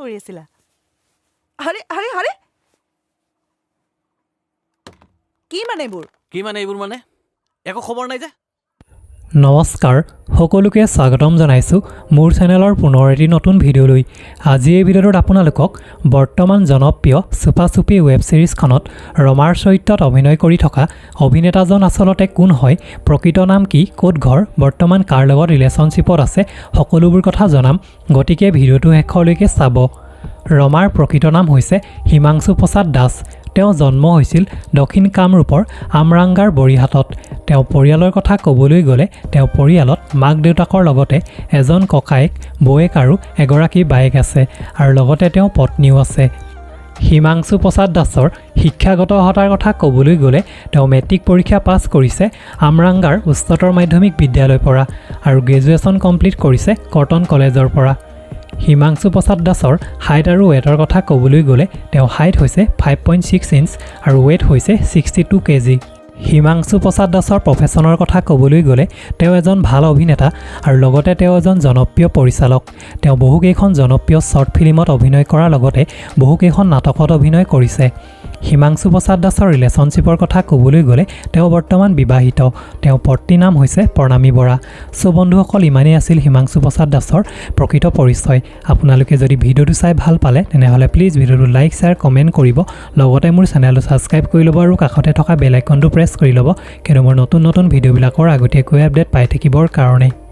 কৰি আছিলা আৰে আৰে আৰে কি মানে এইবোৰ মানে একো খবৰ নাই যে নমস্কাৰ সকলোকে স্বাগতম জনাইছোঁ মোৰ চেনেলৰ পুনৰ এটি নতুন ভিডিঅ'লৈ আজি এই ভিডিঅ'টোত আপোনালোকক বৰ্তমান জনপ্ৰিয় সুপা সুপি ৱেব ছিৰিজখনত ৰমাৰ চৰিত্ৰত অভিনয় কৰি থকা অভিনেতাজন আচলতে কোন হয় প্ৰকৃত নাম কি ক'ত ঘৰ বৰ্তমান কাৰ লগত ৰিলেশ্যনশ্বিপত আছে সকলোবোৰ কথা জনাম গতিকে ভিডিঅ'টো শেষলৈকে চাব ৰমাৰ প্ৰকৃত নাম হৈছে হিমাংশু প্ৰসাদ দাস তেওঁ জন্ম হৈছিল দক্ষিণ কামৰূপৰ আমৰাংগাৰ বৰিহাটত তেওঁ পৰিয়ালৰ কথা ক'বলৈ গ'লে তেওঁ পৰিয়ালত মাক দেউতাকৰ লগতে এজন ককায়েক বৌয়েক আৰু এগৰাকী বায়েক আছে আৰু লগতে তেওঁ পত্নীও আছে হিমাংশু প্ৰসাদ দাসৰ শিক্ষাগত অৰ্হতাৰ কথা ক'বলৈ গ'লে তেওঁ মেট্ৰিক পৰীক্ষা পাছ কৰিছে আমৰাংগাৰ উচ্চতৰ মাধ্যমিক বিদ্যালয়ৰ পৰা আৰু গ্ৰেজুৱেশ্যন কমপ্লিট কৰিছে কটন কলেজৰ পৰা হিমাংশু প্ৰসাদ দাসৰ হাইট আৰু ৱেটৰ কথা ক'বলৈ গ'লে তেওঁ হাইট হৈছে 5.6 ইঞ্চ আৰু ৱেট হৈছে 62 কেজি হিমাংশু প্ৰসাদ দাসৰ প্ৰফেশ্যনৰ কথা ক'বলৈ গ'লে তেওঁ এজন ভাল অভিনেতা আৰু লগতে তেওঁ এজন জনপ্ৰিয় পৰিচালক তেওঁ বহুকেইখন জনপ্ৰিয় শ্বৰ্ট ফিল্মত অভিনয় কৰাৰ লগতে বহুকেইখন নাটকত অভিনয় কৰিছে হিমাংশু প্ৰসাদ দাসৰ ৰিলেশ্যনশ্বিপৰ কথা ক'বলৈ গ'লে তেওঁ বৰ্তমান বিবাহিত তেওঁৰ পত্নীৰ নাম হৈছে প্ৰণামী বৰা সো বন্ধুসকল ইমানেই আছিল হিমাংশু প্ৰসাদ দাসৰ প্ৰকৃত পৰিচয় আপোনালোকে যদি ভিডিঅ'টো চাই ভাল পালে তেনেহ'লে প্লিজ ভিডিঅ'টো লাইক শ্বেয়াৰ কমেণ্ট কৰিব লগতে মোৰ চেনেলটো ছাবস্ক্ৰাইব কৰি ল'ব আৰু কাষতে থকা বেল আইকনটো প্ৰেছ কৰি ল'ব কিয়নো মোৰ নতুন ভিডিঅ'বিলাকৰ আগতীয়াকৈ আপডেট পাই থাকিবৰ কাৰণে